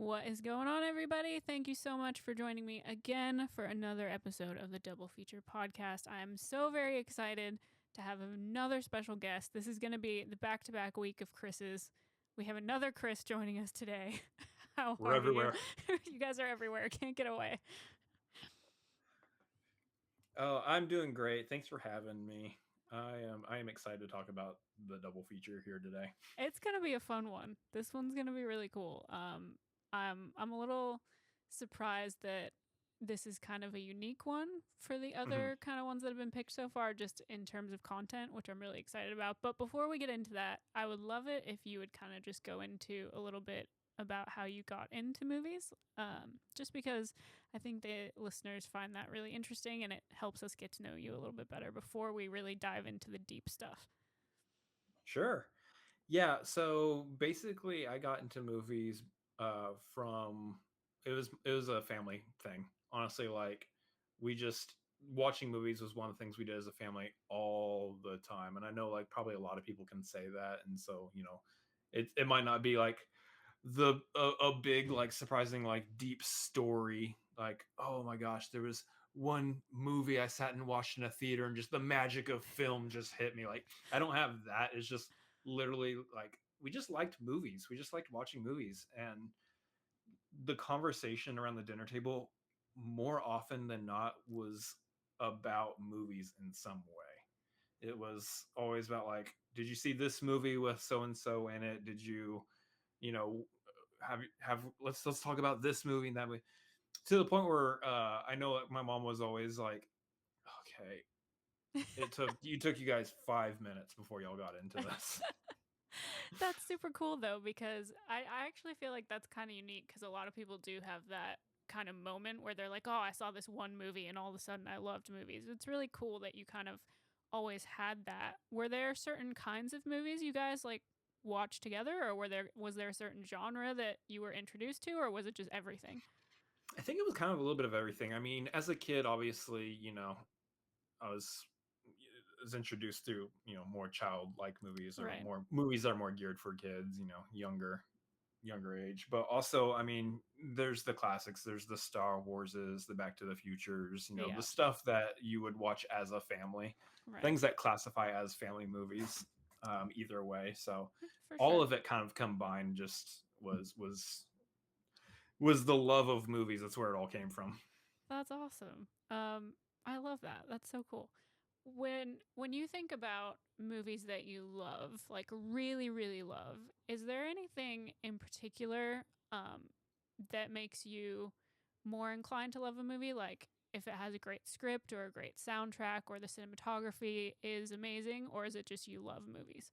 What is going on, everybody? Thank you so much for joining me again for another episode of the Double Feature podcast. I am so very excited to have another special guest. This is going to be the back to back week of Chris's. We have another Chris joining us today. How We're are you? everywhere. You guys are everywhere. Can't get away. Oh, I'm doing great. Thanks for having me. I am excited to talk about the double feature here today. It's gonna be a fun one. This one's gonna be really cool. I'm a little surprised that this is kind of a unique one for the hmm other kind of ones that have been picked so far, just in terms of content, which I'm really excited about. But before we get into that, I would love it if you would kind of just go into a little bit about how you got into movies, just because I think the listeners find that really interesting and it helps us get to know you a little bit better before we really dive into the deep stuff. Sure. Yeah. So basically, I got into movies from it was a family thing. Honestly, like we just watching movies was one of the things we did as a family all the time, and I know like probably a lot of people can say that, and so it might not be like a big like surprising like deep story like oh my gosh there was one movie I sat and watched in a theater and just the magic of film just hit me. Like I don't have that. It's just literally like we just liked movies. We just liked watching movies, and the conversation around the dinner table more often than not was about movies in some way. It was always about like, did you see this movie with so and so in it? Did you, you know, have let's talk about this movie and that movie, to the point where I know like, my mom was always like, okay, it took you guys 5 minutes before y'all got into this. That's super cool though, because I actually feel like that's kind of unique because a lot of people do have that kind of moment where they're like, oh, I saw this one movie and all of a sudden I loved movies. It's really cool that you kind of always had that. Were there certain kinds of movies you guys like watched together, or was there a certain genre that you were introduced to, or was it just everything? I think it was kind of a little bit of everything. I mean, as a kid, obviously, I was introduced to more childlike movies or Right. more movies that are more geared for kids, younger age. But also, I mean, there's the classics. There's the Star Warses, the Back to the Futures, the Yeah. stuff that you would watch as a family, Right. things that classify as family movies. Either way, so For all sure. of it kind of combined just was the love of movies. That's where it all came from. That's awesome. I love that. That's so cool. When you think about movies that you love, like really, really love, is there anything in particular that makes you more inclined to love a movie? Like if it has a great script or a great soundtrack or the cinematography is amazing, or is it just you love movies?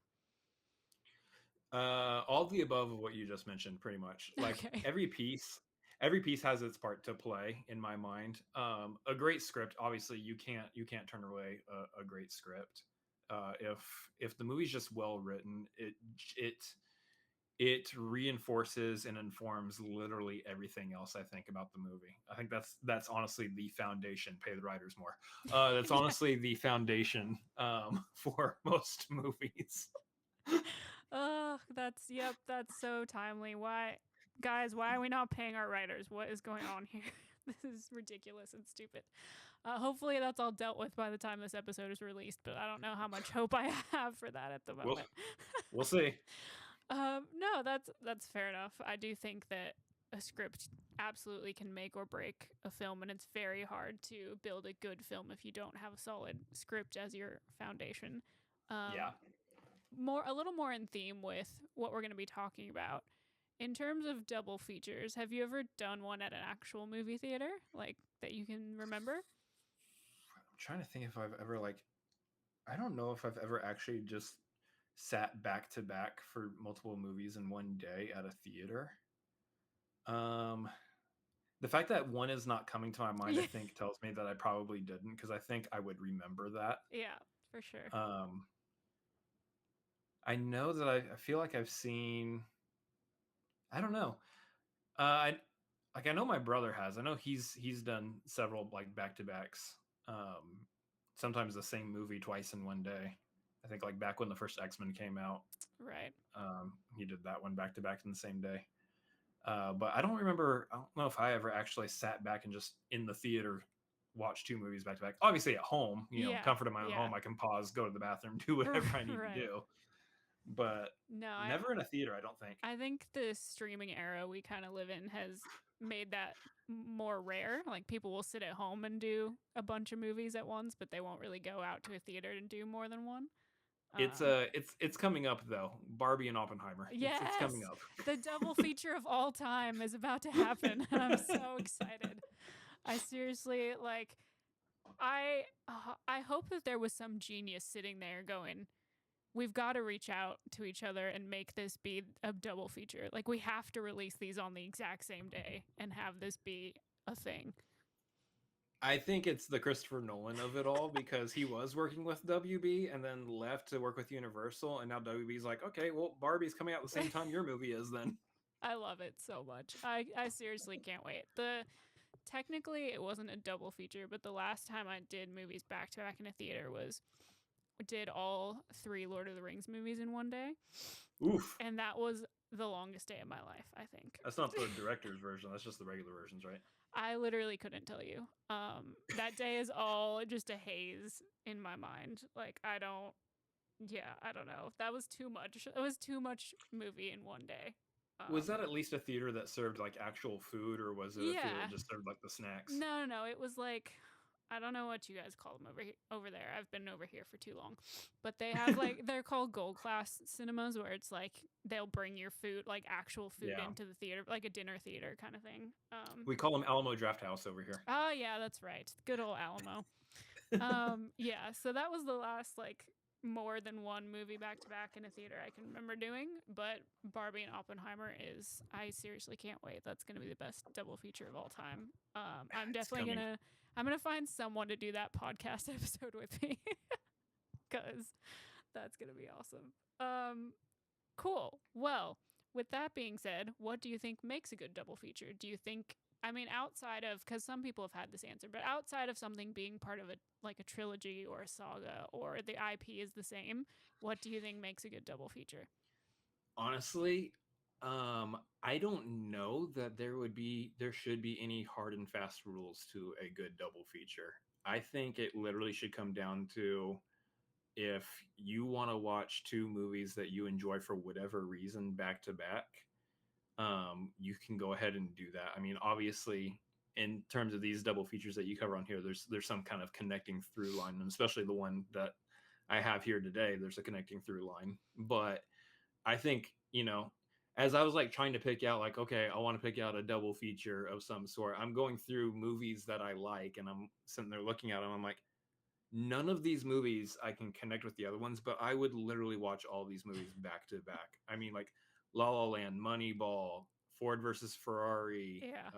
All the above of what you just mentioned, pretty much. Like Okay. every piece has its part to play in my mind. A great script, obviously, you can't turn away a great script. If the movie's just well written, it it reinforces and informs literally everything else I think about the movie. I think that's honestly the foundation. Pay the writers more. That's Yeah. honestly the foundation for most movies. Oh, that's so timely. Why are we not paying our writers? What is going on here? This is ridiculous and stupid. Hopefully, that's all dealt with by the time this episode is released, but I don't know how much hope I have for that at the We'll moment. we'll see. No, that's fair enough. I do think that a script absolutely can make or break a film, and it's very hard to build a good film if you don't have a solid script as your foundation. Yeah. Um, a little more in theme with what we're going to be talking about. In terms of double features, have you ever done one at an actual movie theater, like that you can remember? I'm trying to think if I've ever like I don't know if I've ever actually just sat back to back for multiple movies in one day at a theater. Um the fact that one is not coming to my mind I Yeah, think tells me that I probably didn't, because I think I would remember that. yeah, for sure. Um I know that I feel like I've seen I don't know. I like I know my brother has. I know he's done several like back to backs. Sometimes the same movie twice in one day. I think like back when the first X-Men came out, Right. he did that one back to back in the same day. But I don't remember. I don't know if I ever actually sat back and just in the theater watched two movies back to back. Obviously, at home, Yeah, comfort of my own yeah. home, I can pause, go to the bathroom, do whatever I need to Right. do. But No, never in a theater, I don't think. I think the streaming era we kind of live in has made that more rare. Like people will sit at home and do a bunch of movies at once, but they won't really go out to a theater and do more than one. It's Um, it's coming up though. Barbie and Oppenheimer. It's coming yes, up. the double feature of all time is about to happen, and I'm so excited. I seriously like. I hope that there was some genius sitting there going, we've got to reach out to each other and make this be a double feature. Like we have to release these on the exact same day and have this be a thing. I think it's the Christopher Nolan of it all because he was working with WB and then left to work with Universal, and now WB's like, okay, well, Barbie's coming out the same time your movie is then. I love it so much. I seriously can't wait. The technically it wasn't a double feature, but the last time I did movies back to back in a theater was did all three Lord of the Rings movies in one day, Oof. and that was the longest day of my life, I think. That's not the director's version. That's just the regular versions, right? I literally couldn't tell you. That day is all just a haze in my mind. Like I don't know. That was too much. It was too much movie in one day. Was that at least a theater that served like actual food, or was it a theater Yeah. that just served like the snacks? No. It was like I don't know what you guys call them over there. I've been over here for too long, but they have like they're called gold class cinemas, where it's like they'll bring your food, like actual food, Yeah. into the theater, like a dinner theater kind of thing. We call them Alamo Draft House over here. Oh yeah, that's right. Good old Alamo. Yeah, so that was the last like more than one movie back to back in a theater I can remember doing. But Barbie and Oppenheimer is I seriously can't wait. That's gonna be the best double feature of all time. I'm It's definitely coming. gonna find someone to do that podcast episode with me because that's gonna be awesome. Cool. Well, with that being said, what do you think makes a good double feature? Do you think I mean outside of cuz some people have had this answer, but outside of something being part of a like a trilogy or a saga or the IP is the same, what do you think makes a good double feature? Honestly, I don't know that there should be any hard and fast rules to a good double feature. I think it literally should come down to if you want to watch two movies that you enjoy for whatever reason back to back, you can go ahead and do that. I mean, obviously, in terms of these double features that you cover on here, there's some kind of connecting through line, and especially the one that I have here today, there's a connecting through line. But I think, as I was like trying to pick out, like, okay, I want to pick out a double feature of some sort, I'm going through movies that I like and I'm sitting there looking at them. I'm like, none of these movies I can connect with the other ones, but I would literally watch all these movies back to back. I mean, like La La Land, Moneyball, Ford versus Ferrari, Yeah.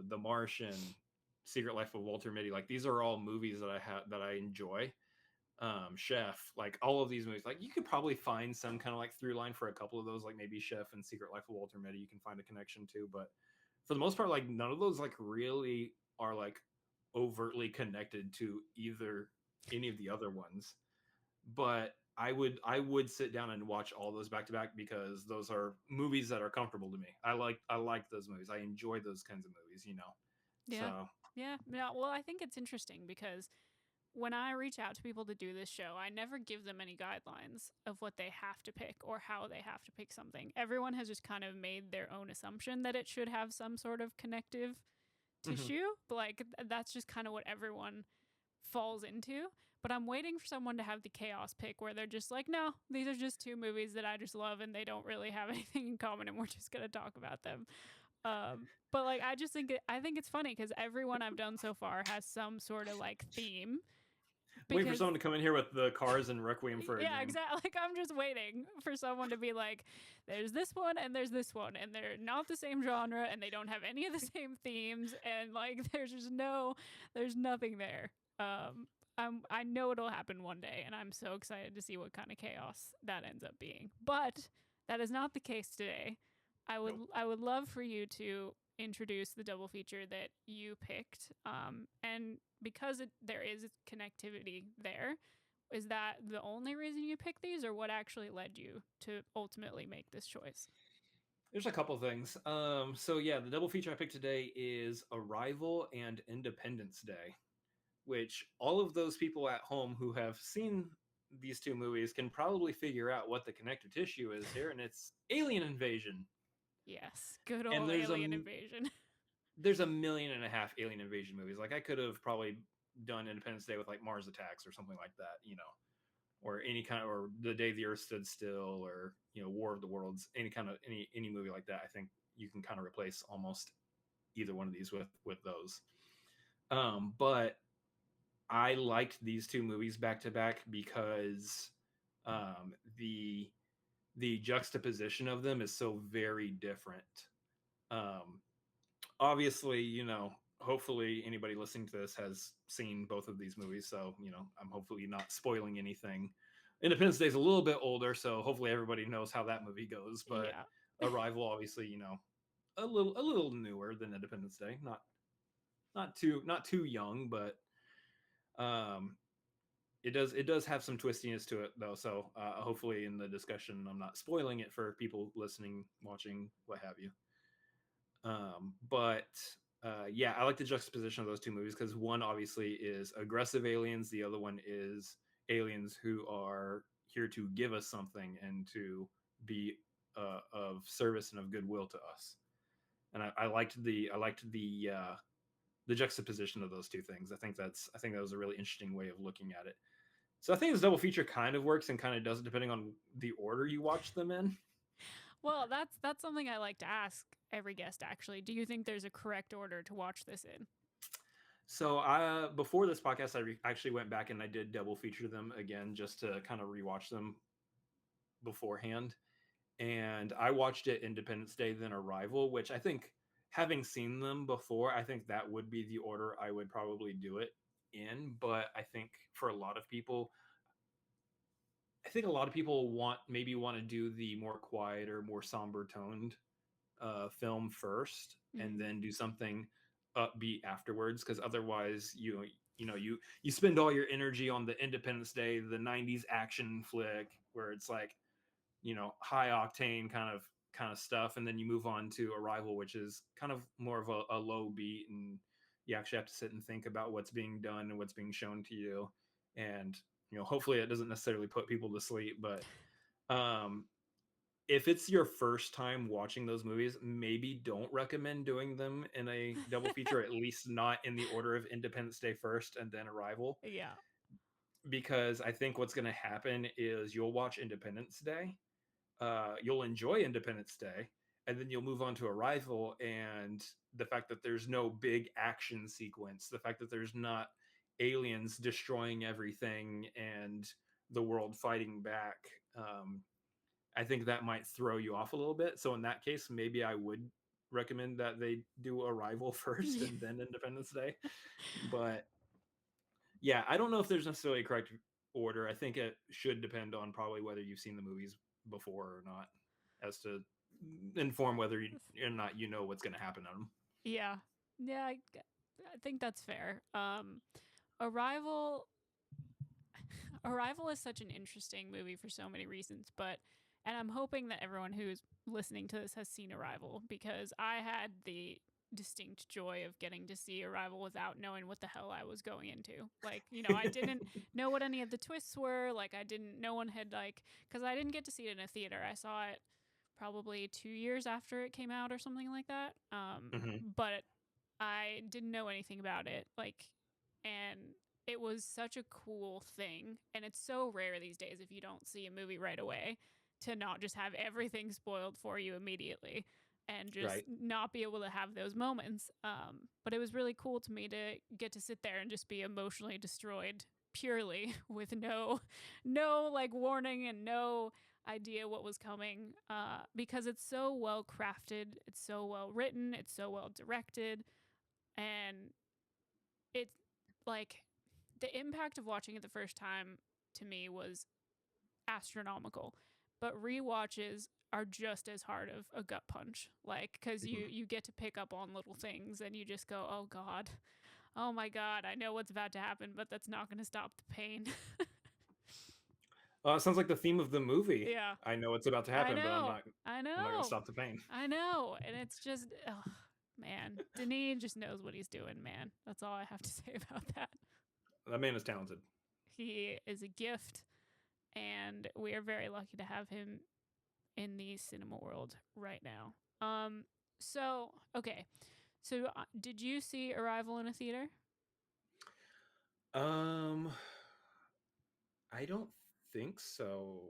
The Martian, Secret Life of Walter Mitty. Like these are all movies that I have that I enjoy. Chef, like all of these movies, like you could probably find some kind of like through line for a couple of those, like maybe Chef and Secret Life of Walter Mitty. You can find a connection to, but for the most part, like none of those like really are like overtly connected to either any of the other ones. But I would sit down and watch all those back to back because those are movies that are comfortable to me. I like those movies. I enjoy those kinds of movies. Yeah. So Yeah. Yeah. Well, I think it's interesting because when I reach out to people to do this show, I never give them any guidelines of what they have to pick or how they have to pick something. Everyone has just kind of made their own assumption that it should have some sort of connective mhm. tissue. But like that's just kind of what everyone falls into. But I'm waiting for someone to have the chaos pick where they're just like, no, these are just two movies that I just love and they don't really have anything in common and we're just gonna talk about them. But like I just think I think it's funny because everyone I've done so far has some sort of like theme Waiting for because someone to come in here with the Cars and Requiem for a yeah, Dream. exactly. Like I'm just waiting for someone to be like, there's this one and there's this one, and they're not the same genre, and they don't have any of the same themes, and like there's nothing there. I know it'll happen one day, and I'm so excited to see what kind of chaos that ends up being. But that is not the case today. Nope. I would love for you to introduce the double feature that you picked, and because there is connectivity there, is that the only reason you picked these, or what actually led you to ultimately make this choice? There's a couple things. So yeah, the double feature I picked today is Arrival and Independence Day, which all of those people at home who have seen these two movies can probably figure out what the connective tissue is here, and it's alien invasion. Yes, good And old alien invasion. there's a million and a half alien invasion movies. Like I could have probably done Independence Day with like Mars Attacks or something like that, or any kind of, or The Day the Earth Stood Still, or War of the Worlds, any kind of any movie like that. I think you can kind of replace almost either one of these with those. But I liked these two movies back to back because um, the the juxtaposition of them is so very different. Um, Obviously, hopefully anybody listening to this has seen both of these movies, so I'm hopefully not spoiling anything. Independence Day is a little bit older, so hopefully everybody knows how that movie goes. But Yeah. Arrival, obviously, a little newer than Independence Day. Not too young, but um, it does have some twistiness to it though. So hopefully in the discussion, I'm not spoiling it for people listening, watching, what have you. But yeah, I like the juxtaposition of those two movies because one obviously is aggressive aliens, the other one is aliens who are here to give us something and to be of service and of goodwill to us. And I liked the juxtaposition of those two things. I think that was a really interesting way of looking at it. So I think this double feature kind of works and kind of doesn't, depending on the order you watch them in. Well, that's something I like to ask every guest actually. Do you think there's a correct order to watch this in? So I before this podcast, actually went back and I did double feature them again just to kind of rewatch them beforehand. And I watched it Independence Day, then Arrival, which I think, having seen them before, I think that would be the order I would probably do it in. But I think for a lot of people, I think a lot of people want to do the more quiet or more somber toned film first, and Mm. then do something upbeat afterwards. Because otherwise, you spend all your energy on the Independence Day, the '90s action flick, where it's like high octane kind of stuff, and then you move on to Arrival, which is kind of more of a low beat, and you actually have to sit and think about what's being done and what's being shown to you, and hopefully it doesn't necessarily put people to sleep, but um if it's your first time watching those movies, maybe don't recommend doing them in a double feature, at least not in the order of Independence Day first and then Arrival, Yeah. because I think what's going to happen is you'll watch Independence Day, you'll enjoy Independence Day, and then you'll move on to Arrival. And the fact that there's no big action sequence, the fact that there's not aliens destroying everything and the world fighting back, I think that might throw you off a little bit. So in that case, maybe I would recommend that they do Arrival first and then Independence Day. But yeah, I don't know if there's necessarily a correct order. I think it should depend on probably whether you've seen the movies before or not, as to inform whether or not what's going to happen on them. Yeah. Yeah, I think that's fair. Arrival Arrival is such an interesting movie for so many reasons, but and I'm hoping that everyone who's listening to this has seen Arrival because I had the distinct joy of getting to see Arrival without knowing what the hell I was going into. Like, I didn't know what any of the twists were. Like, I didn't, no one had, like, because I didn't get to see it in a theater. I saw it probably 2 years after it came out or something like that. Mm-hmm. But I didn't know anything about it. Like, and it was such a cool thing. And it's so rare these days if you don't see a movie right away to not just have everything spoiled for you immediately and just Right. not be able to have those moments. But it was really cool to me to get to sit there and just be emotionally destroyed purely with no like warning and no idea what was coming because it's so well crafted, it's so well written, it's so well directed, and it's like the impact of watching it the first time to me was astronomical. But rewatches are just as hard of a gut punch, like because Mm-hmm. you get to pick up on little things and you just go, oh god, oh my god, I know what's about to happen, but that's not going to stop the pain. It sounds like the theme of the movie. Yeah. I know what's about to I happen, but I'm know. not. I I'm not gonna know. stop the pain. I know. And it's just, oh, man. Denis just knows what he's doing, man. That's all I have to say about that. That man is talented. He is a gift, and we are very lucky to have him in the cinema world right now. So, okay. So, did you see Arrival in a theater? Um, I don't think so.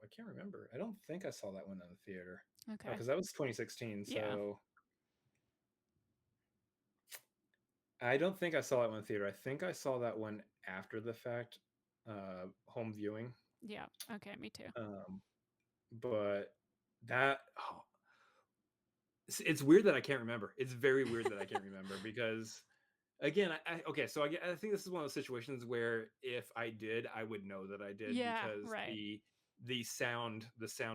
I can't remember. I don't think I saw that one in the theater. Okay. Because that was 2016. Yeah. So I don't think I saw that one in the theater. I think I saw that one after the fact, home viewing. Yeah. Okay. Me too. But that it's weird that I can't remember. It's very weird that I can't remember because again, okay, so I think this is one of those situations where if I did, I would know that I did Yeah. because Right. the sound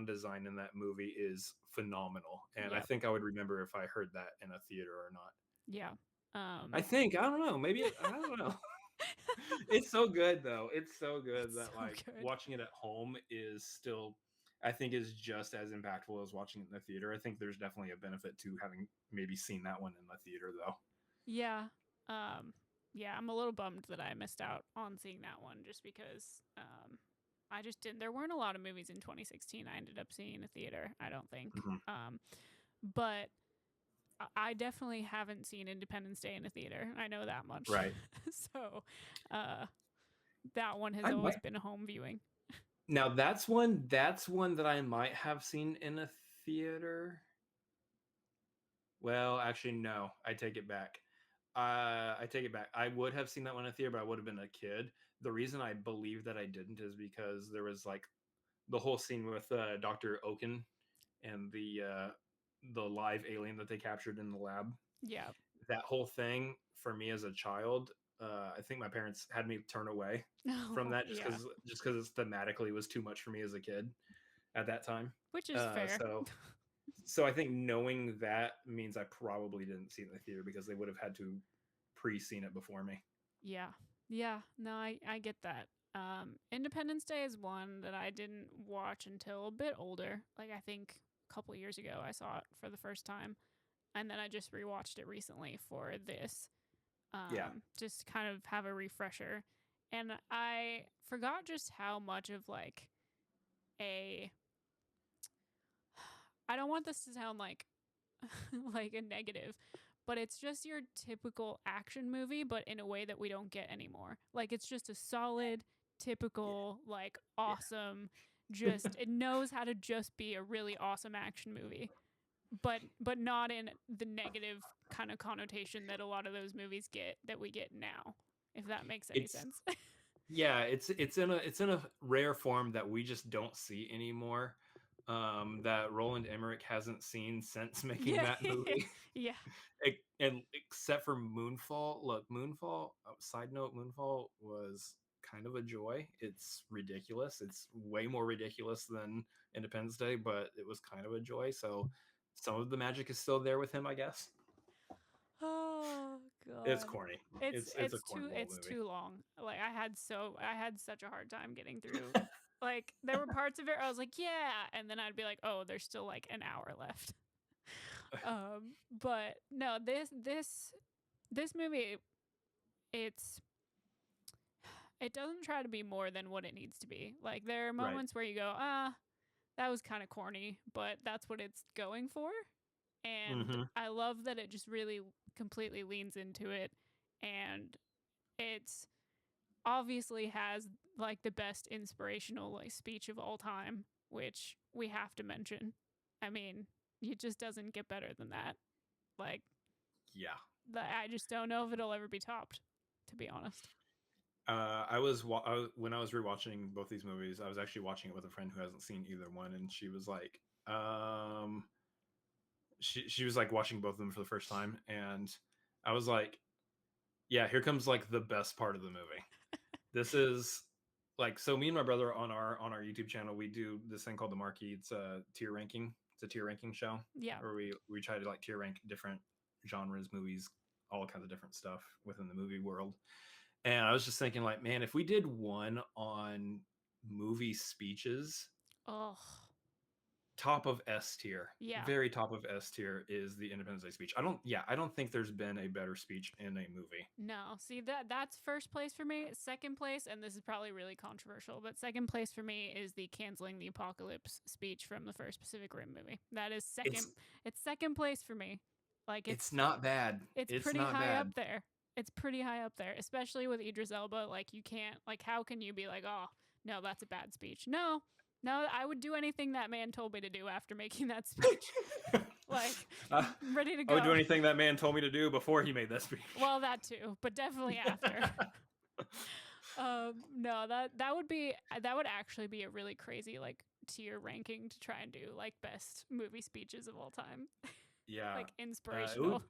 design in that movie is phenomenal, and I Yep. think I would remember if I heard that in a theater or not. Yeah. I Um, think I don't know. Maybe I don't know. It's so good though. It's so good it's that so like good. watching it at home is still I think is just as impactful as watching it in the theater. I think there's definitely a benefit to having maybe seen that one in the theater though. Yeah. Um, yeah, I'm a little bummed that I missed out on seeing that one just because I just didn't. There weren't a lot of movies in 2016 I ended up seeing in a theater, I don't think. Mhm. But I definitely haven't seen Independence Day in a theater. I know that much. Right. So uh, that one has I always might been a home viewing. now that's one that I might have seen in a theater. Well, actually no, I take it back. I take it back. I would have seen that one in a theater, but I would have been a kid. The reason I believe that I didn't is because there was like the whole scene with Dr. Oken and the live alien that they captured in the lab. Yeah. That whole thing for me as a child, I think my parents had me turn away from Oh, that yeah. just because it's thematically was too much for me as a kid at that time. Which is Uh, fair. so so I think knowing that means I probably didn't see it in the theater because they would have had to pre-seen it before me. Yeah. Yeah. No, I get that. Independence Day is one that I didn't watch until a bit older. Like I think a couple years ago I saw it for the first time. And then I just rewatched it recently for this. Yeah. Just kind of have a refresher. And I forgot just how much of like a I don't want this to sound like like a negative, but it's just your typical action movie, but in a way that we don't get anymore. Like it's just a solid, typical, like awesome, just it knows how to just be a really awesome action movie. But not in the negative kind of connotation that a lot of those movies get that we get now, if that makes any It's sense. yeah, it's in a rare form that we just don't see anymore. That Roland Emmerich hasn't seen since making Yeah. that movie. Yeah. And except for Moonfall, look, Moonfall. Side note, Moonfall was kind of a joy. It's ridiculous. It's way more ridiculous than Independence Day, but it was kind of a joy. So some of the magic is still there with him, I guess. Oh It's god. corny. It's It's a it's too cornball it's movie. too long. Like I had such a hard time getting through. Like there were parts of it where I was like, yeah, and then I'd be like, oh, there's still like an hour left. But no, this movie it's it doesn't try to be more than what it needs to be. Like there are Right. moments where you go, that was kind of corny, but that's what it's going for. And Mm-hmm. I love that it just really completely leans into it, and it's obviously has like the best inspirational like speech of all time, which we have to mention. I mean, it just doesn't get better than that. Like Yeah. I just don't know if it'll ever be topped, to be honest. When I was rewatching both these movies, I was actually watching it with a friend who hasn't seen either one, and she was like, she was like watching both of them for the first time, and I was like, yeah, here comes like the best part of the movie. This is like so. Me and my brother on our YouTube channel, we do this thing called the Marquee. It's a tier ranking. It's a tier ranking show Yeah. where we try to like tier rank different genres, movies, all kinds of different stuff within the movie world. And I was just thinking, like, man, if we did one on movie speeches, Oh, top of S tier, yeah. very top of S tier is the Independence Day speech. I don't think there's been a better speech in a movie. No, see that's first place for me. Second place, and this is probably really controversial, but second place for me is the canceling the apocalypse speech from the first Pacific Rim movie. That is second. It's It's second place for me. Like it's not bad. it's It's pretty not high up bad. there. It's pretty high up there, especially with Idris Elba. Like you can't like how can you be like, oh no, that's a bad speech? No, no, I would do anything that man told me to do after making that speech. Like uh, ready to I would do go. anything that man told me to do before he made that speech. Well, that too, but definitely after. No, that would actually be a really crazy like tier ranking to try and do like best movie speeches of all time, Yeah, like it would inspirational.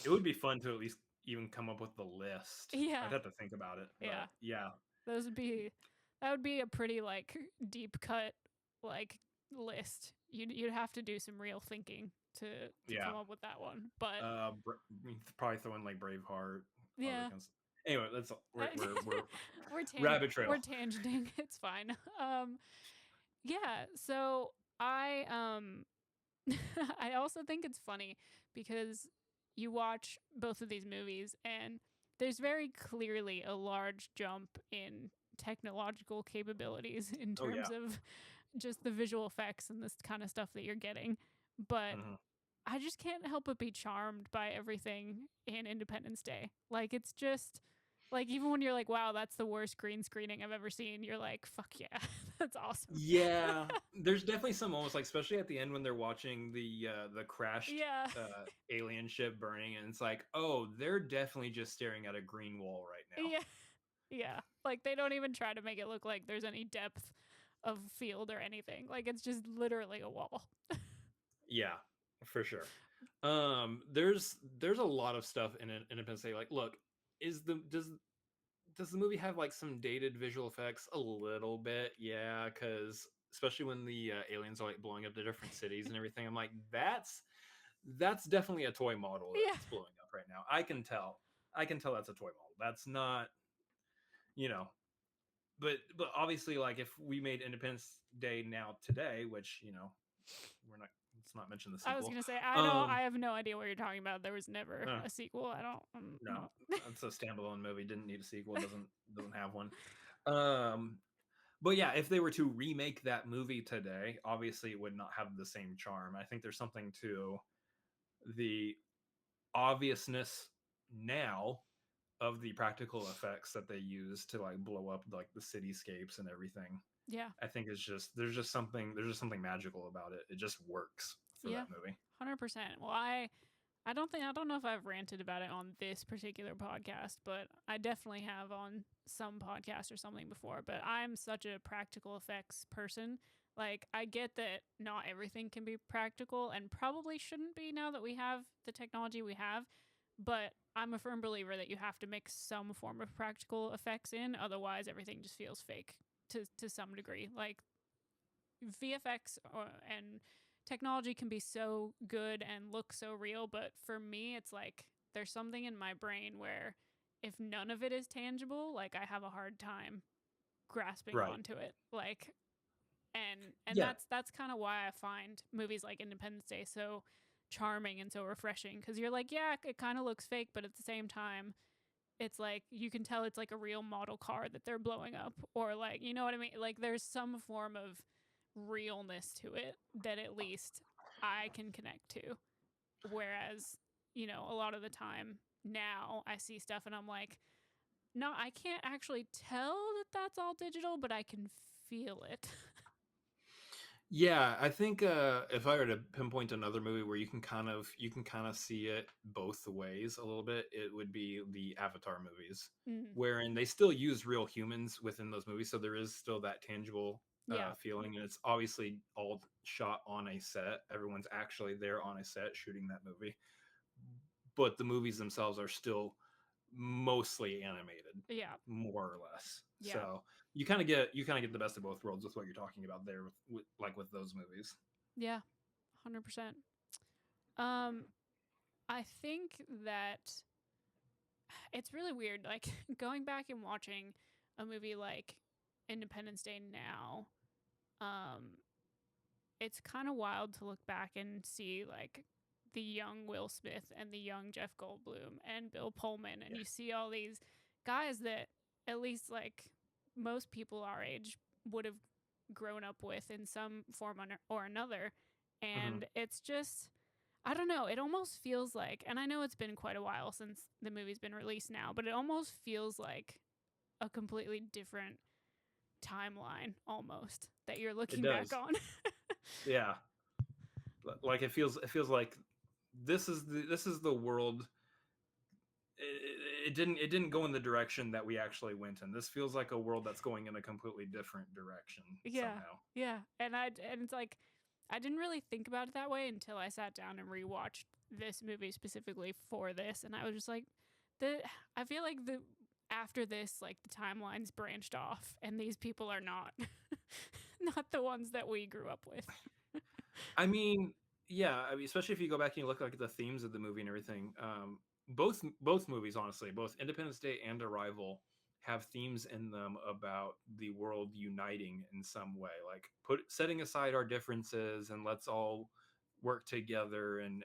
it would be fun to at least even come up with the list. Yeah, I'd have to think about it, yeah, but yeah, those would be that would be a pretty like deep cut like list. You'd have to do some real thinking to yeah. come up with that one, but Probably throw in like Braveheart, all that yeah. kind of stuff. Anyway, that's we're we're rabbit trail. we're tangenting. It's fine. Yeah. So I also think it's funny because you watch both of these movies and there's very clearly a large jump in technological capabilities in Oh yeah. terms of just the visual effects and this kind of stuff that you're getting. But Hmm. I just can't help but be charmed by everything in Independence Day. Like it's just like even when you're like, wow, that's the worst green screening I've ever seen, you're like, fuck yeah, that's awesome. Yeah, there's definitely some moments, like especially at the end when they're watching the crashed Yeah. alien ship burning, and it's like, oh, they're definitely just staring at a green wall right now. Yeah. Yeah. Like they don't even try to make it look like there's any depth of field or anything. Like it's just literally a wall. Yeah, for sure. There's a lot of stuff in Independence Day. Like, look, is the does the movie have like some dated visual effects? A little bit, yeah, because especially when the aliens are like blowing up the different cities and everything, I'm like, that's definitely a toy model Yeah. that's blowing up right now. I can tell that's a toy model. That's not, you know, but obviously, like if we made Independence Day now today, which we're not, let's not mention the I was sequel. gonna say I Um, have no idea what you're talking about. There was never uh, a sequel. I don't no, no. it's a standalone movie. Didn't need a sequel. Doesn't have one. Um, But yeah, if they were to remake that movie today, obviously it would not have the same charm. I think there's something to the obviousness now of the practical effects that they use to like blow up like the cityscapes and everything. Yeah. I think it's just there's just something magical about it. It just works for Yeah. that movie. 100%. Well, I don't know if I've ranted about it on this particular podcast, but I definitely have on some podcast or something before. But I'm such a practical effects person. Like I get that not everything can be practical and probably shouldn't be now that we have the technology we have, but I'm a firm believer that you have to mix some form of practical effects in, otherwise everything just feels fake to some degree. Like VFX and technology can be so good and look so real, but for me, it's like there's something in my brain where if none of it is tangible, like I have a hard time grasping Right. onto it. Like, and Yeah. that's kind of why I find movies like Independence Day so charming and so refreshing because you're like, yeah, it kind of looks fake, but at the same time, it's like you can tell it's like a real model car that they're blowing up, or like you know what I mean. Like there's some form of realness to it that at least I can connect to. Whereas, a lot of the time now I see stuff and I'm like, no, I can't actually tell that that's all digital, but I can feel it. Yeah, I think if I were to pinpoint another movie where you can kind of see it both ways a little bit, it would be the Avatar movies, Mm, wherein they still use real humans within those movies, so there is still that tangible yeah, feeling, and it's obviously all shot on a set. Everyone's actually there on a set shooting that movie, but the movies themselves are still mostly animated, yeah, more or less. yeah, So you kind of get the best of both worlds with what you're talking about there with those movies. yeah, 100%. Um, I think that it's really weird, like going back and watching a movie like Independence Day now, um, it's kind of wild to look back and see like the young Will Smith and the young Jeff Goldblum and Bill Pullman, and Yeah. you see all these guys that at least like most people our age would have grown up with in some form or another. Hmm. And it's just, I don't know, it almost feels like, and I know it's been quite a while since the movie's been released now, but it almost feels like a completely different timeline almost that you're It looking back does. on. Yeah. Like it feels like this is the world. It didn't go in the direction that we actually went in. This feels like a world that's going in a completely different direction Yeah, somehow. yeah, and it's like I didn't really think about it that way until I sat down and rewatched this movie specifically for this, and I was just like, the I feel like the after this, like the timelines branched off, and these people are not not the ones that we grew up with. I mean, yeah, I mean, especially if you go back and you look like at the themes of the movie and everything. Both movies, honestly, both Independence Day and Arrival have themes in them about the world uniting in some way, like setting aside our differences and let's all work together and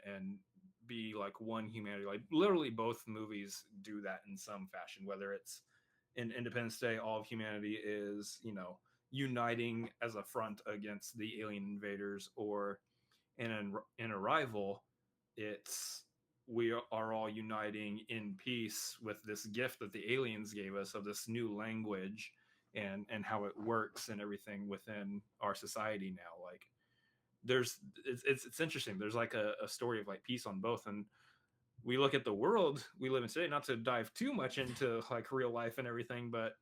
be like one humanity. Like literally, both movies do that in some fashion. Whether it's in Independence Day, all of humanity is uniting as a front against the alien invaders, or in Arrival, it's we are all uniting in peace with this gift that the aliens gave us of this new language and how it works and everything within our society now. Like it's interesting. There's like a story of like peace on both, and we look at the world we live in today. Not to dive too much into like real life and everything, but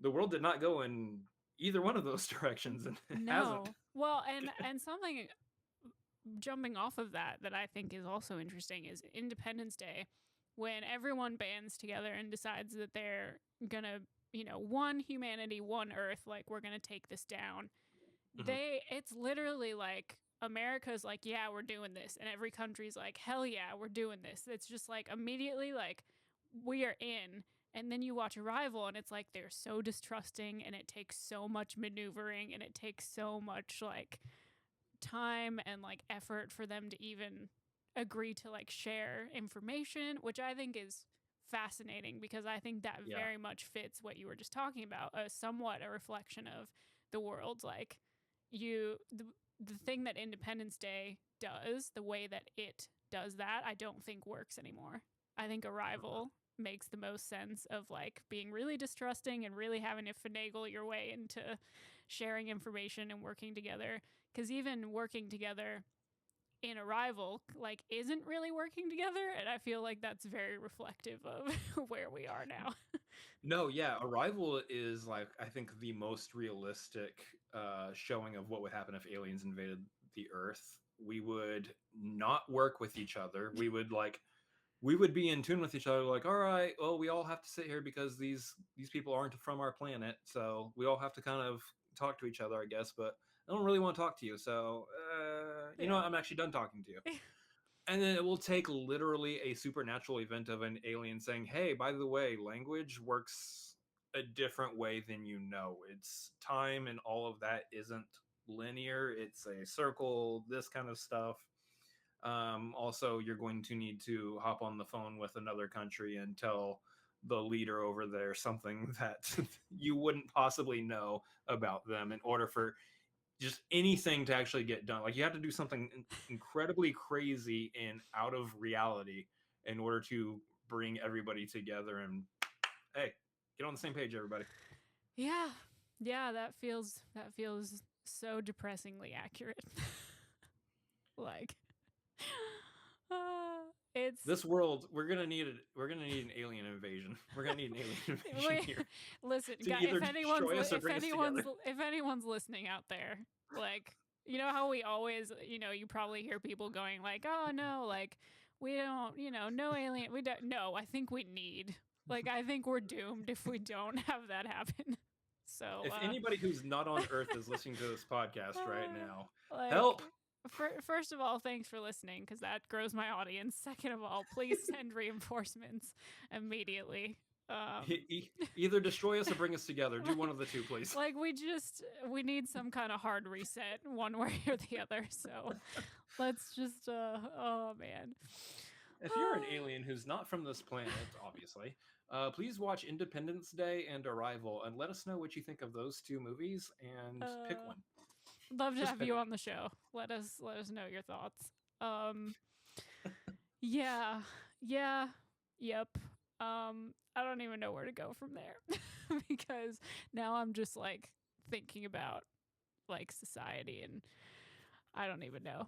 the world did not go in either one of those directions, and it hasn't. No. Well, and something jumping off of that I think is also interesting is Independence Day, when everyone bands together and decides that they're gonna, one humanity, one Earth, like we're gonna take this down. Mhm. It's literally like America's like, yeah, we're doing this, and every country's like, hell yeah, we're doing this. It's just like immediately like we are in. And then you watch Arrival, and it's like they're so distrusting, and it takes so much maneuvering, and it takes so much like time and like effort for them to even agree to like share information, which I think is fascinating because I think that Yeah. very much fits what you were just talking about, somewhat a reflection of the world. Like the thing that Independence Day does, the way that it does that, I don't think works anymore. I think Arrival makes the most sense of like being really distrusting and really having to finagle your way into sharing information and working together, because even working together in Arrival like isn't really working together, and I feel like that's very reflective of where we are now. No, yeah, Arrival is like I think the most realistic showing of what would happen if aliens invaded the Earth. We would not work with each other. We would be in tune with each other. Like, all right, well, we all have to sit here because these people aren't from our planet, so we all have to kind of talk to each other, I guess. But I don't really want to talk to you, so you know Yeah. what? I'm actually done talking to you. And then it will take literally a supernatural event of an alien saying, hey, by the way, language works a different way than you know. It's time and all of that isn't linear, it's a circle, this kind of stuff. Also, you're going to need to hop on the phone with another country and tell the leader over there something that you wouldn't possibly know about them in order for just anything to actually get done. Like you have to do something incredibly crazy and out of reality in order to bring everybody together and hey, get on the same page, everybody. Yeah. Yeah, that feels so depressingly accurate. Like uh, it's This world, we're gonna need an alien invasion. We're gonna need an alien invasion wait, here listen, to guy, either destroy us or bring us together. if anyone's listening out there, like you know how we always, you probably hear people going like, "Oh no, like we don't, no alien, we don't." No, I think I think we're doomed if we don't have that happen. So, If anybody who's not on Earth is listening to this podcast right now, like help. first of all, thanks for listening because that grows my audience. Second of all, please send reinforcements immediately. Either destroy us or bring us together. Do one of the two, please. like we need some kind of hard reset one way or the other. So let's just oh man. If you're an alien who's not from this planet, obviously, please watch Independence Day and Arrival and let us know what you think of those two movies and pick uh one. love to Just have pick you one. on the show. Let us know your thoughts. Um yeah. Yeah. Yep. I don't even know where to go from there because now I'm just like thinking about like society and I don't even know.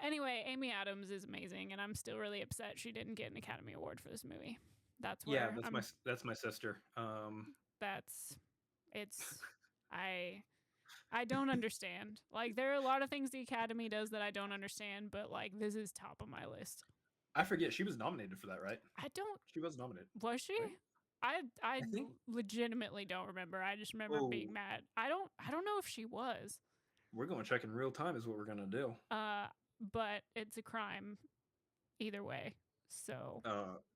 Anyway, Amy Adams is amazing and I'm still really upset she didn't get an Academy Award for this movie. That's Yeah, where I'm that's my sister. that's it's I I don't understand. Like there are a lot of things the Academy does that I don't understand, but like this is top of my list. I forget she was nominated for that, right? I don't She was nominated, was she? right? I I think. legitimately don't remember. I just remember being Oh, mad. I don't know if she was. we're going to check in real time. Is what we're gonna do. Uh but it's a crime either way. So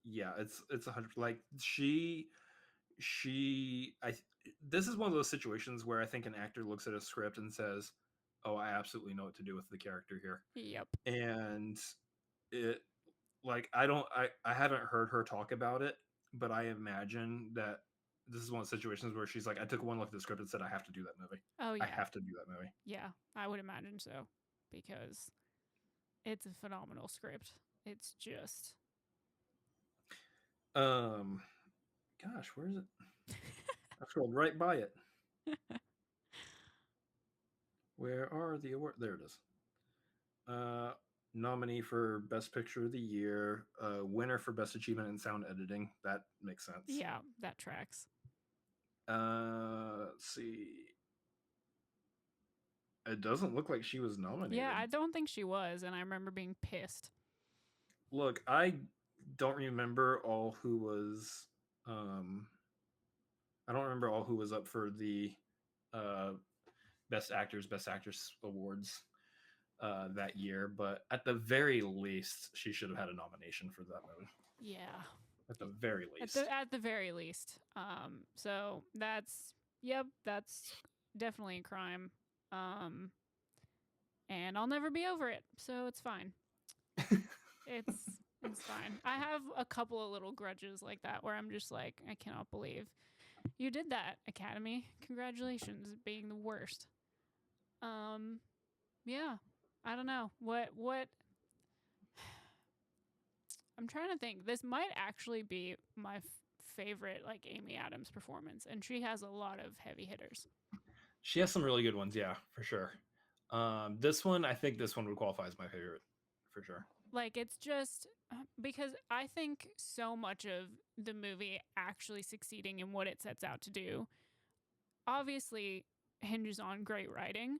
Yeah, it's 100. Like she this is one of those situations where I think an actor looks at a script and says, "Oh, I absolutely know what to do with the character here," yep. and it like I haven't heard her talk about it, but I imagine that this is one of the situations where she's like, I took one look at the script and said, I have to do that movie. Oh I yeah. have to do that movie. Yeah, I would imagine so because it's a phenomenal script. It's just Um, gosh, where is it? I scrolled right by it. Where are the awards? There it is. Uh, Nominee for Best Picture of the Year, winner for Best Achievement in Sound Editing. That makes sense. yeah, that tracks. Let's see. It doesn't look like she was Yeah, nominated. I don't think she was, and I remember being pissed. Look, I don't remember all who was. Um, I don't remember all who was up for the uh, Best Actors, Best Actress awards that year, but at the very least, she should have had a nomination for that movie. Yeah, At the very at least. the very least. So that's yep, that's definitely a crime. Um, and I'll never be over it, so it's fine. It's fine. I have a couple of little grudges like that where I'm just like, I cannot believe you did that, Academy. Congratulations, being the worst. Um, yeah. I don't know. What I'm trying to think. This might actually be my favorite like Amy Adams performance and she has a lot of heavy hitters. She has some really good ones, yeah, for sure. This one, I think this one would qualify as my favorite, for sure. Like it's just because I think so much of the movie actually succeeding in what it sets out to do obviously hinges on great writing,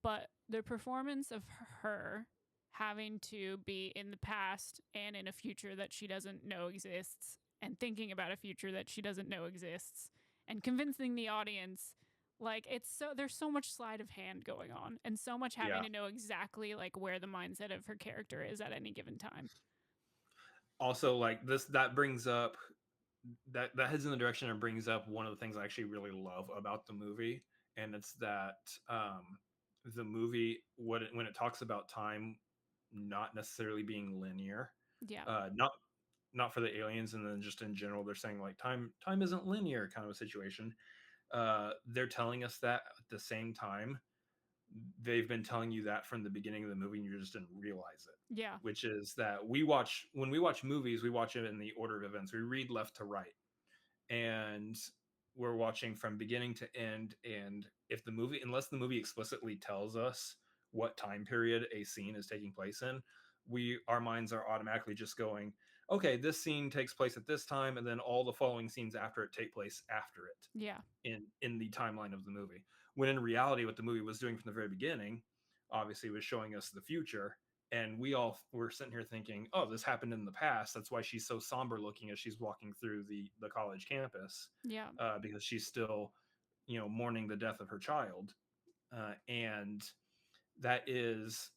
but the performance of her having to be in the past and in a future that she doesn't know exists and thinking about a future that she doesn't know exists and convincing the audience like it's so there's so much sleight of hand going on and so much having Yeah. to know exactly like where the mindset of her character is at any given time. Also, like this, that brings up that heads in the direction and brings up one of the things I actually really love about the movie, and it's that the movie when it talks about time not necessarily being linear, Yeah. not for the aliens, and then just in general, they're saying like time isn't linear kind of a situation. They're telling us that at the same time they've been telling you that from the beginning of the movie and you just didn't realize it, Yeah. which is that when we watch movies, we watch it in the order of events. We read left to right, and we're watching from beginning to end. And if the movie, unless the movie explicitly tells us what time period a scene is taking place in, our minds are automatically just going, okay, this scene takes place at this time, and then all the following scenes after it take place after it Yeah. in the timeline of the movie. When in reality, what the movie was doing from the very beginning, obviously, was showing us the future. And we all were sitting here thinking, "Oh, this happened in the past. That's why she's so somber looking as she's walking through the college campus, Yeah. because she's still, mourning the death of her child." And that is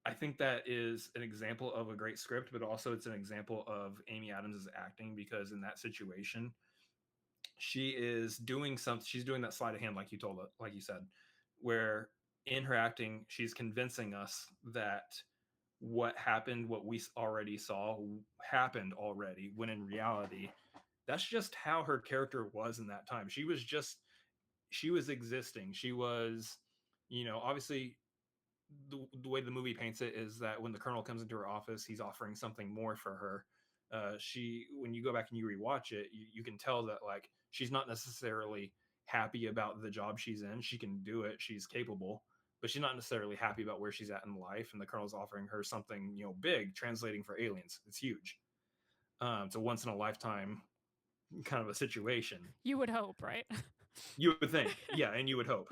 I think that is an example of a great script, but also it's an example of Amy Adams' acting, because in that situation, she is doing something. She's doing that sleight of hand, like like you said, where in her acting, she's convincing us that what happened, what we already saw, happened already. When in reality, that's just how her character was in that time. She was existing. She was, obviously the way the movie paints it is that when the colonel comes into her office, he's offering something more for her. When you go back and you rewatch it, you can tell that like she's not necessarily happy about the job she's in. She can do it. She's capable, but she's not necessarily happy about where she's at in life. And the colonel's offering her something, big, translating for aliens. It's huge. It's a once in a lifetime kind of a situation. You would hope, right? You would think, yeah, and you would hope.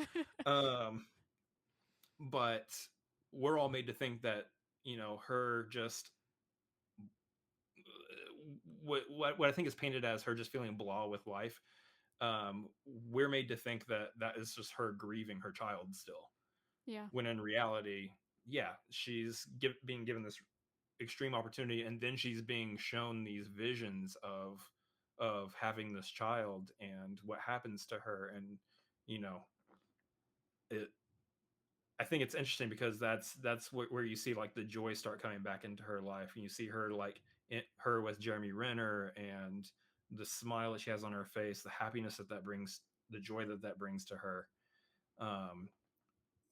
Um, but we're all made to think that her just what I think is painted as her just feeling blah with life. Um, we're made to think that that is just her grieving her child still, Yeah. when in reality, yeah, she's being given this extreme opportunity, and then she's being shown these visions of having this child and what happens to her, and you know it I think it's interesting because that's where you see like the joy start coming back into her life, and you see her like her with Jeremy Renner, and the smile that she has on her face, the happiness that brings, the joy that brings to her, um,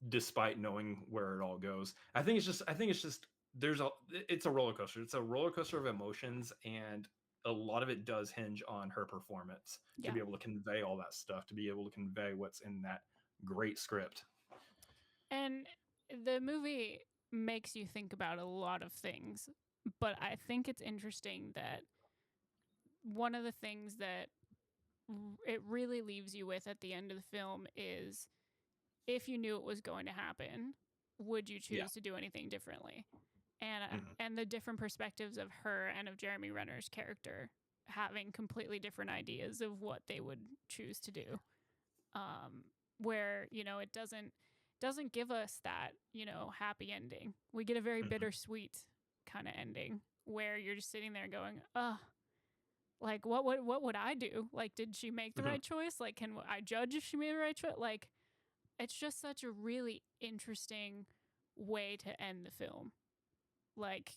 despite knowing where it all goes. I think it's just there's a it's a roller coaster. It's a roller coaster of emotions, and a lot of it does hinge on her performance to Yeah. be able to convey all that stuff, to be able to convey what's in that great script. And the movie makes you think about a lot of things, but I think it's interesting that one of the things that it really leaves you with at the end of the film is, if you knew it was going to happen, would you Yeah. choose to do anything differently? And Mm-hmm. and the different perspectives of her and of Jeremy Renner's character having completely different ideas of what they would choose to do. Um, where it doesn't give us that happy ending. We get a very Mm-hmm. bittersweet kind of ending where you're just sitting there going, "Ugh, like what would I do? Like, did she make the Mm-hmm. right choice? Like, can I judge if she made the right choice? Like, it's just such a really interesting way to end the film. Like,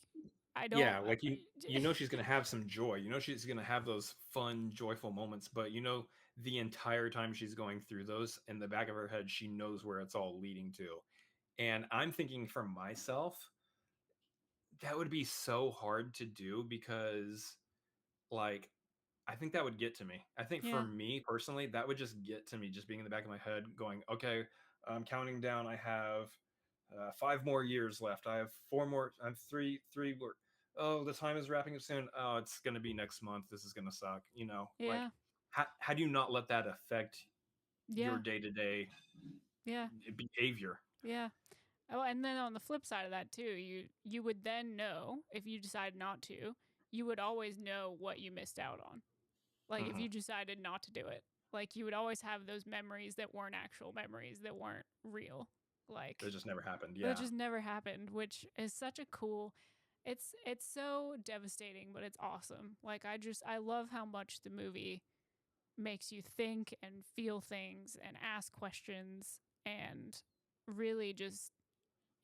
I don't. Yeah, like she's gonna have some joy. She's gonna have those fun, joyful moments, but the entire time she's going through those, in the back of her head, she knows where it's all leading to. And I'm thinking for myself, that would be so hard to do because, like, I think that would get to me. I think for Yeah, me personally, that would just get to me, just being in the back of my head, going, okay, I'm counting down. I have 5 more years left. I have four more. I have three more. Oh, the time is wrapping up soon. Oh, it's gonna be next month. This is gonna suck. Like yeah, how do you not let that affect your yeah, day to day yeah, behavior? yeah. Oh, and then on the flip side of that too, you would then know, if you decide not to, you would always know what you missed out on. Like, if Hmm. you decided not to do it, like, you would always have those memories that weren't actual memories, that weren't real. Like, That just never happened. that Yeah. just never happened, which is such a cool. It's so devastating, but it's awesome. Like, I love how much the movie makes you think and feel things and ask questions, and really just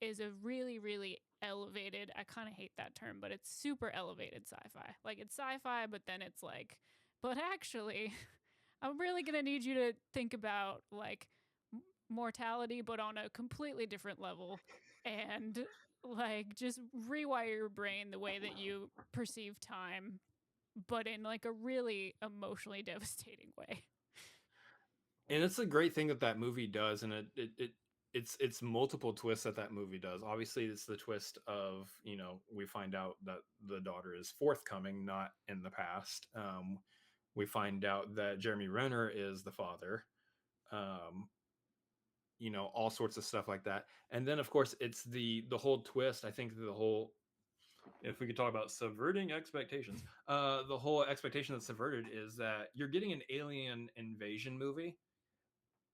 is a really, really elevated. I kind of hate that term, but it's super elevated sci-fi. Like, it's sci-fi, but then it's like, but actually, I'm really gonna need you to think about like mortality, but on a completely different level, and like just rewire your brain the way that you perceive time, but in like a really emotionally devastating way. And it's a great thing that movie does, and it's multiple twists that movie does. Obviously, it's the twist of we find out that the daughter is forthcoming, not in the past. We find out that Jeremy Renner is the father. Um, all sorts of stuff like that, and then of course it's the whole twist. I think the whole, if we could talk about subverting expectations, the whole expectation that's subverted is that you're getting an alien invasion movie,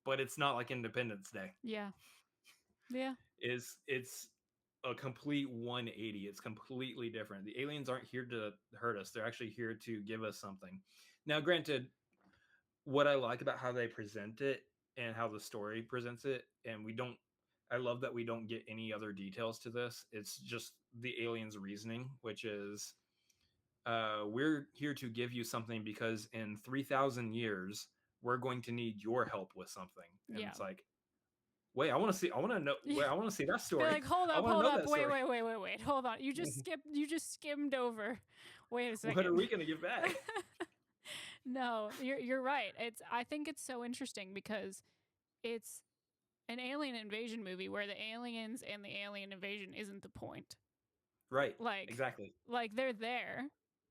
but it's not like Independence Day. Yeah, yeah, It's a complete 180. It's completely different. The aliens aren't here to hurt us. They're actually here to give us something. Now, granted, what I like about how they present it and how the story presents it, and we don't, I love that we don't get any other details to this. It's just the aliens' reasoning, which is we're here to give you something because in 3,000 years, we're going to need your help with something. And Yeah. it's like, wait, I want to see, I want to know, Yeah. wait, I want to see that Be story. like, hold I up, want to hold know up. that Wait, story. wait, wait, wait, wait. Hold on. You just skimmed over. Wait a second. What are we going to give back? No, you're right. I think it's so interesting because it's an alien invasion movie where the aliens and the alien invasion isn't the point. Right. Like Exactly. like they're there,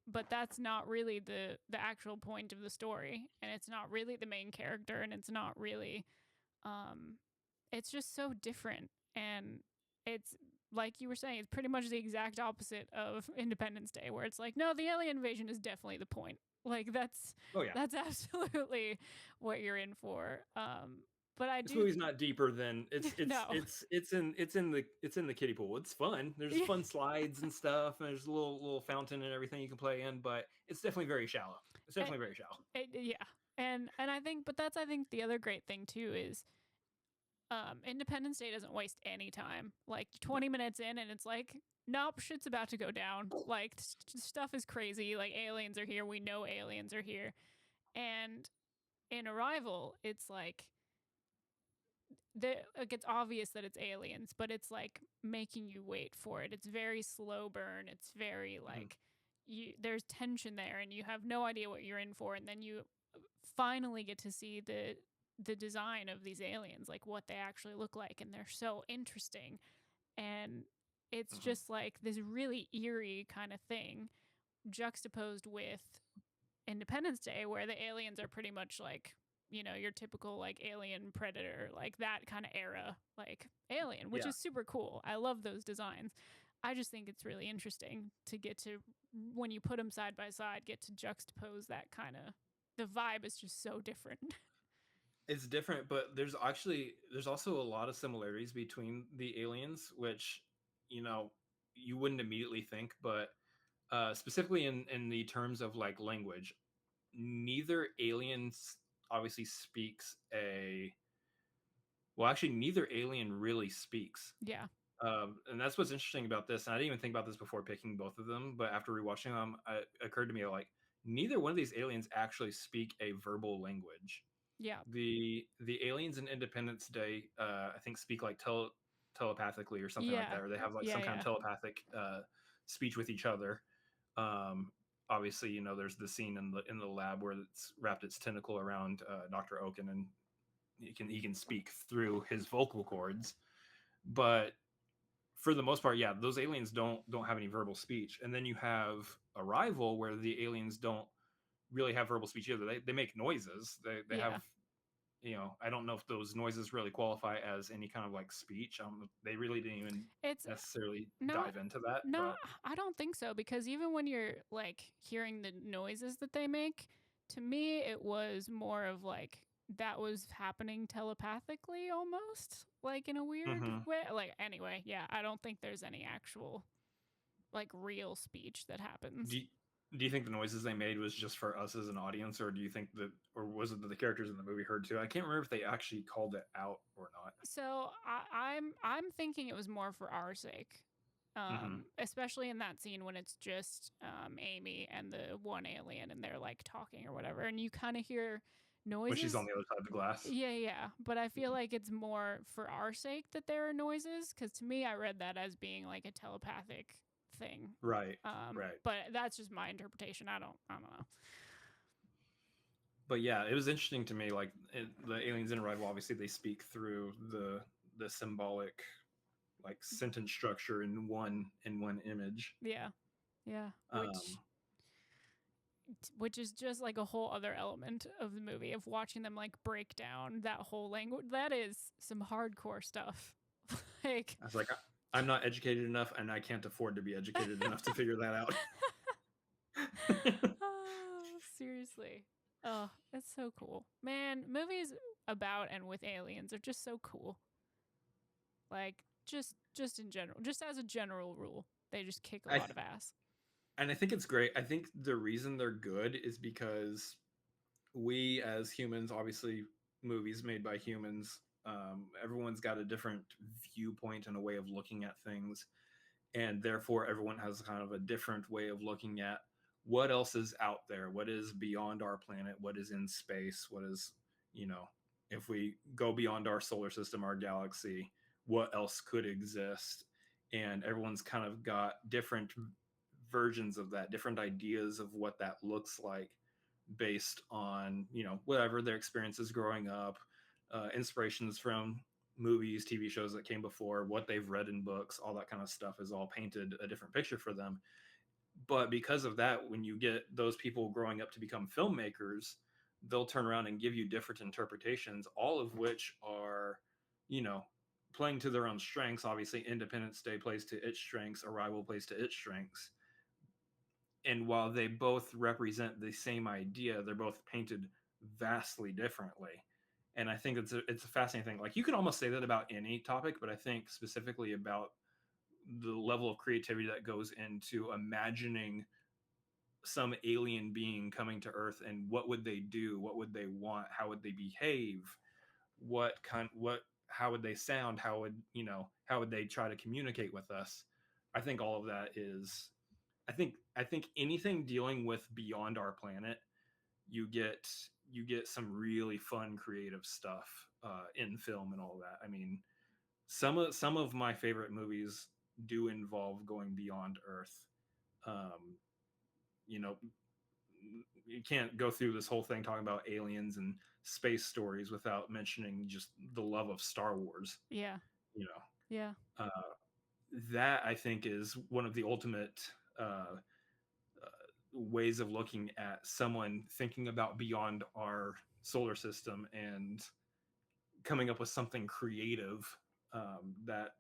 but that's not really the actual point of the story, and it's not really the main character, and it's not really um it's just so different. And it's like you were saying, it's pretty much the exact opposite of Independence Day, where it's like, no, the alien invasion is definitely the point. Like Oh yeah. that's absolutely what you're in for. But I This do movie's not deeper than no. it's in the kiddie pool. It's fun. There's Yeah. fun slides and stuff, and there's a little fountain and everything you can play in, but it's definitely very shallow. It's definitely very shallow. Yeah. And I think, but that's, I think, the other great thing too is Independence Day doesn't waste any time. Like 20 minutes in, and it's like, nope, shit's about to go down. Like stuff is crazy. Like aliens are here. We know aliens are here. And in Arrival, it's like it gets obvious that it's aliens, but it's like making you wait for it. It's very slow burn. It's very Mhm. like there's tension there, and you have no idea what you're in for, and then you finally get to see the design of these aliens, like what they actually look like, and they're so interesting. And it's Mhm. just like this really eerie kind of thing juxtaposed with Independence Day, where the aliens are pretty much like, your typical like alien predator, like that kind of era, like alien, which Yeah. is super cool. I love those designs. I just think it's really interesting to get to, when you put them side by side, get to juxtapose that kind of, the vibe is just so different. It's different, but there's also a lot of similarities between the aliens, which you know you wouldn't immediately think, but specifically in the terms of like language, neither aliens obviously speaks a well, actually, neither alien really speaks. Yeah. And that's what's interesting about this. And I didn't even think about this before picking both of them, but after rewatching them, it occurred to me like neither one of these aliens actually speak a verbal language. Yeah. The aliens in Independence Day, I think, speak like telepathically or something like Yeah. that, or they have like Yeah. some kind of Yeah. telepathic speech with each other. Um, Obviously, there's the scene in the lab where it's wrapped its tentacle around Dr. Oaken, and he can speak through his vocal cords. But for the most part, yeah, those aliens don't have any verbal speech. And then you have Arrival, where the aliens don't really have verbal speech either. They make noises. They have Yeah. I don't know if those noises really qualify as any kind of like speech. They really didn't even It's necessarily not dive into that, not but I don't think so, because even when you're like hearing the noises that they make, to me it was more of like that was happening telepathically almost, like in a weird mm-hmm. way. Like anyway, yeah, I don't think there's any actual like real speech that happens. do you, do you think the noises they made was just for us as an audience, or do you think that, or was it that the characters in the movie heard too? I can't remember if they actually called it out or not. So I'm thinking it was more for our sake, Mm-hmm. especially in that scene when it's just Amy and the one alien, and they're like talking or whatever, and you kind of hear When she's on noises. the other side of the glass. Yeah, yeah, but I feel like it's more for our sake that there are noises, because to me I read that as being like a telepathic thing. Right, right. But that's just my interpretation. I don't know. But yeah, it was interesting to me. Like the aliens in Arrival, obviously they speak through the symbolic like sentence structure in one image. Yeah, yeah, Um, which is just like a whole other element of the movie, of watching them like break down that whole language. That is some hardcore stuff. Like I was like, I'm not educated enough, and I can't afford to be educated enough to figure that out. oh, seriously. Oh, it's so cool. Man, movies about and with aliens are just so cool. Like, just Just in general, just as a general rule, they just kick a I lot th- of ass. and I think it's great. I think the reason they're good is because we as humans, obviously, movies made by humans, everyone's got a different viewpoint and a way of looking at things, and therefore everyone has kind of a different way of looking at what else is out there, what is beyond our planet, what is in space, what is, you know, if we go beyond our solar system, our galaxy, what else could exist. And everyone's kind of got different versions of that, different ideas of what that looks like, based on, whatever their experiences growing up, inspirations from movies, TV shows that came before, what they've read in books, all that kind of stuff is all painted a different picture for them. But because of that, when you get those people growing up to become filmmakers, they'll turn around and give you different interpretations, all of which are, you know, playing to their own strengths. Obviously, Independence Day plays to its strengths, Arrival plays to its strengths. And while they both represent the same idea, they're both painted vastly differently. And I think it's a fascinating thing. Like, you can almost say that about any topic, but I think specifically about the level of creativity that goes into imagining some alien being coming to Earth, and what would they do, what would they want, how would they behave, what how would they sound, how would they try to communicate with us. I think all of that is, I think anything dealing with beyond our planet, you get you get some really fun creative stuff in film and all that. I mean, some of my favorite movies do involve going beyond Earth. Um, you know, you can't go through this whole thing talking about aliens and space stories without mentioning just the love of Star Wars. Yeah. You know, Yeah. that I think is one of the ultimate ways of looking at someone thinking about beyond our solar system and coming up with something creative, that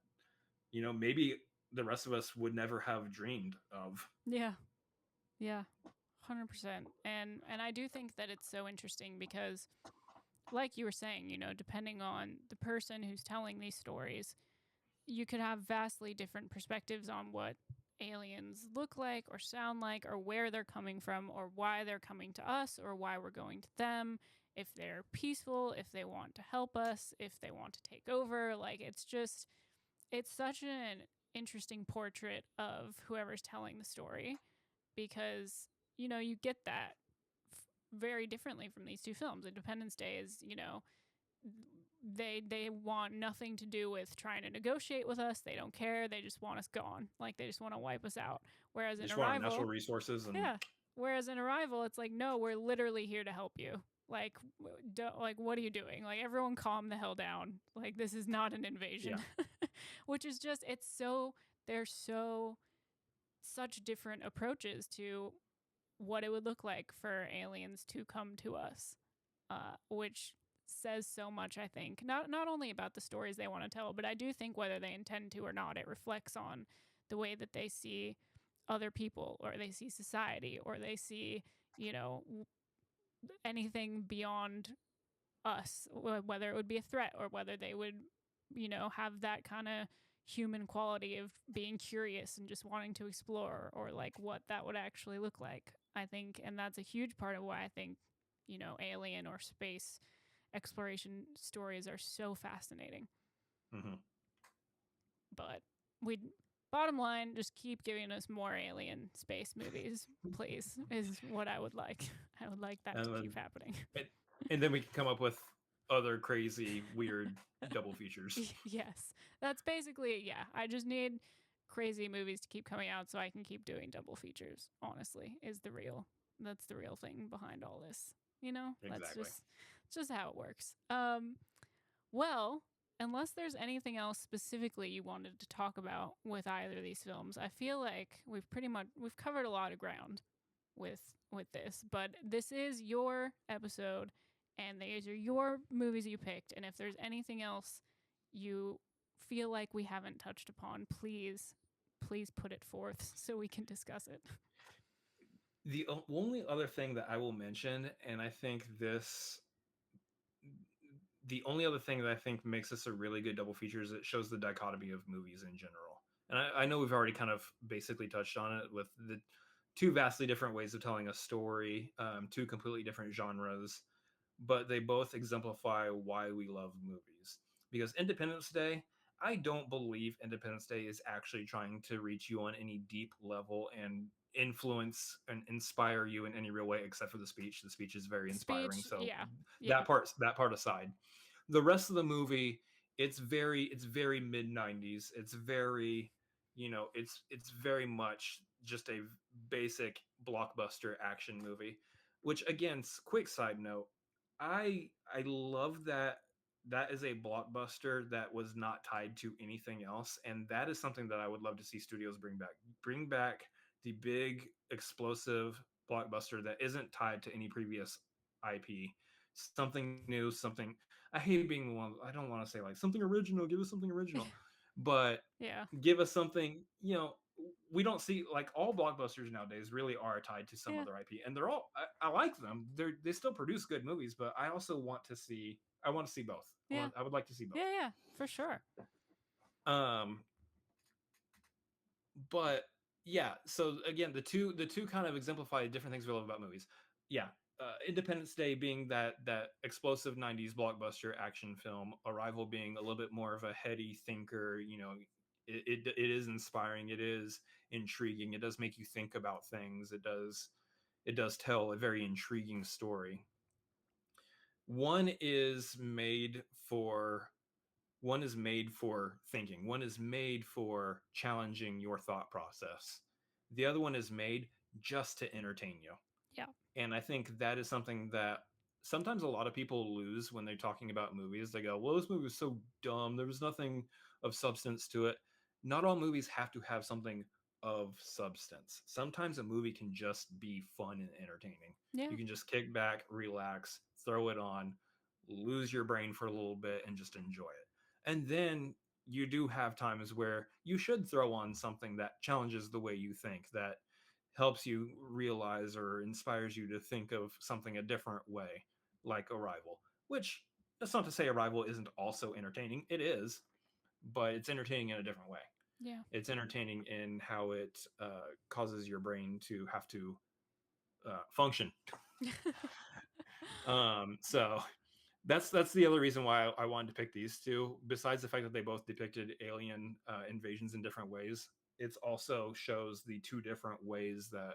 maybe the rest of us would never have dreamed of. Yeah. Yeah. 100%. And I do think that it's so interesting because, like you were saying, depending on the person who's telling these stories, you could have vastly different perspectives on what aliens look like or sound like or where they're coming from or why they're coming to us or why we're going to them, if they're peaceful, if they want to help us, if they want to take over. Like, it's such an interesting portrait of whoever's telling the story, because you get that very differently from these two films. Independence Day is, they want nothing to do with trying to negotiate with us. They don't care. They just want us gone. Like, they just want to wipe us out. Whereas They in just want our natural Arrival, resources and yeah. Whereas in Arrival, it's like, no, we're literally here to help you. Like, like, what are you doing? Like, everyone calm the hell down. Like, this is not an invasion. yeah. Which is just, it's so, they're so, such different approaches to what it would look like for aliens to come to us, which says so much. I think not only about the stories they want to tell, but I do think whether they intend to or not, it reflects on the way that they see other people, or they see society, or they see you know anything beyond us, whether it would be a threat or whether they would have that kind of human quality of being curious and just wanting to explore, or like what that would actually look like. I think, and that's a huge part of why I think alien or space exploration stories are so fascinating. Mm-hmm. But we bottom line, just keep giving us more alien space movies, please, is what I would like. I would like that to and then keep happening. and then we can come up with other crazy, weird double features. Yes, that's basically it. Yeah, I just need crazy movies to keep coming out so I can keep doing double features. Honestly, that's the real thing behind all this. That's Exactly. just how it works. Well, unless there's anything else specifically you wanted to talk about with either of these films, I feel like we've covered a lot of ground with this. But this is your episode, and these are your movies you picked. And if there's anything else you feel like we haven't touched upon, please put it forth so we can discuss it. The only other thing that I will mention, and I think the only other thing that I think makes this a really good double feature is it shows the dichotomy of movies in general. And I know we've already kind of basically touched on it with the two vastly different ways of telling a story, two completely different genres, but they both exemplify why we love movies. Because Independence Day, I don't believe Independence Day is actually trying to reach you on any deep level and influence and inspire you in any real way except for the speech. The speech is very inspiring. Speech, So yeah. Yeah. that part aside, the rest of the movie, it's very mid 90s. It's very, it's very much just a basic blockbuster action movie, which again, quick side note, I love that that is a blockbuster that was not tied to anything else, and that is something that I would love to see studios bring back. Bring back the big explosive blockbuster that isn't tied to any previous IP. Something new, something, I hate being the one, I don't want to say like something original, give us something original, but Yeah. give us something, we don't see, like, all blockbusters nowadays really are tied to some Yeah. other IP, and they're all, I like them. They still produce good movies, but I also want to see both. Yeah. I would like to see both. Yeah. Yeah. For sure. Um, but yeah, so again, the two kind of exemplify different things we love about movies. Yeah, Independence Day being that explosive '90s blockbuster action film, Arrival being a little bit more of a heady thinker. It is inspiring. It is intriguing. It does make you think about things. It does tell a very intriguing story. One is made for one is made for thinking. One is made for challenging your thought process. The other one is made just to entertain you. Yeah. And I think that is something that sometimes a lot of people lose when they're talking about movies. They go, well, this movie was so dumb. There was nothing of substance to it. Not all movies have to have something of substance. Sometimes a movie can just be fun and entertaining. Yeah. You can just kick back, relax, throw it on, lose your brain for a little bit, and just enjoy it. And then you do have times where you should throw on something that challenges the way you think, that helps you realize or inspires you to think of something a different way, like Arrival. Which, that's not to say Arrival isn't also entertaining. It is, but it's entertaining in a different way. Yeah. It's entertaining in how it causes your brain to have to function. So that's the other reason why I wanted to pick these two. Besides the fact that they both depicted alien invasions in different ways, it also shows the two different ways that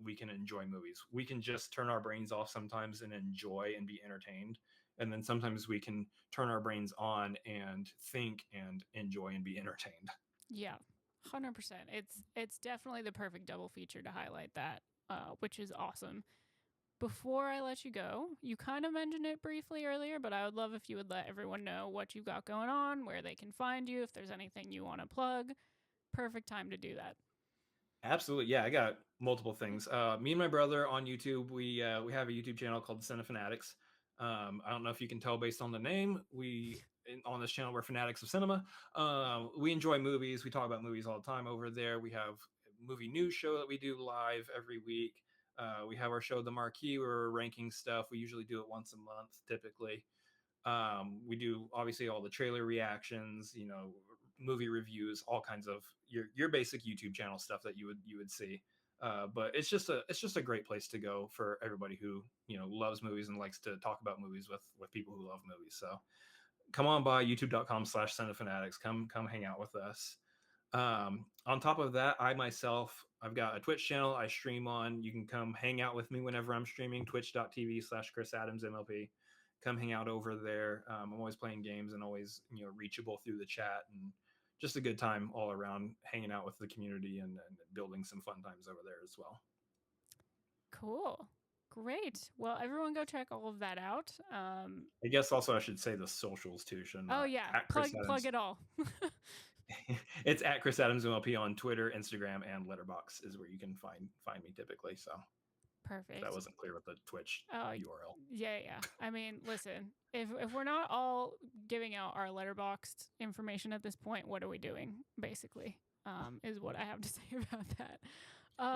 we can enjoy movies. We can just turn our brains off sometimes and enjoy and be entertained, and then sometimes we can turn our brains on and think and enjoy and be entertained. Yeah. 100%. It's definitely the perfect double feature to highlight that, which is awesome. Before I let you go, you kind of mentioned it briefly earlier, but I would love if you would let everyone know what you've got going on, where they can find you, if there's anything you want to plug. Perfect time to do that. Absolutely, yeah. I got multiple things. Me and my brother on YouTube, we have a YouTube channel called Cinefanatics. I don't know if you can tell based on the name. On this channel, we're fanatics of cinema. We enjoy movies. We talk about movies all the time over there. We have a movie news show that we do live every week. We have our show, The Marquee, where we're ranking stuff. We usually do it once a month, typically. We do obviously all the trailer reactions, movie reviews, all kinds of your basic YouTube channel stuff that you would see. But it's just a great place to go for everybody who loves movies and likes to talk about movies with people who love movies. So come on by youtube.com/cinefanatics. Come hang out with us. On top of that, I've got a Twitch channel I stream on. You can come hang out with me whenever I'm streaming, twitch.tv/Chris Adams MLP. Come hang out over there. I'm always playing games and always, reachable through the chat, and just a good time all around hanging out with the community and building some fun times over there as well. Cool. Great. Well, everyone go check all of that out. I guess also I should say the socials too, shouldn't Oh I? yeah, At plug Chris plug Adams. it all. It's at Chris Adams MLP on Twitter, Instagram, and Letterbox is where you can find me typically. So if that Perfect. wasn't clear with the Twitch Oh URL. yeah, yeah. I mean, listen, if we're not all giving out our letterboxed information at this point, what are we doing? Basically, is what I have to say about that.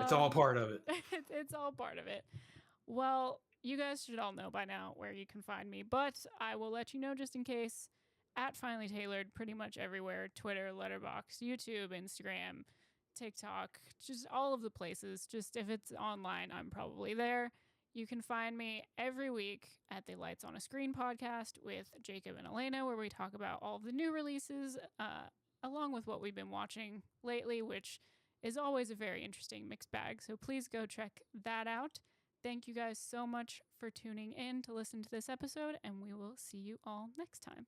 It's all Um, part of it. it's all part of it. Well, you guys should all know by now where you can find me, but I will let you know just in case. At Finally Tailored, pretty much everywhere: Twitter, Letterboxd, YouTube, Instagram, TikTok, just all of the places. Just if it's online, I'm probably there. You can find me every week at the Lights on a Screen podcast with Jacob and Elena, where we talk about all of the new releases, along with what we've been watching lately, which is always a very interesting mixed bag. So please go check that out. Thank you guys so much for tuning in to listen to this episode, and we will see you all next time.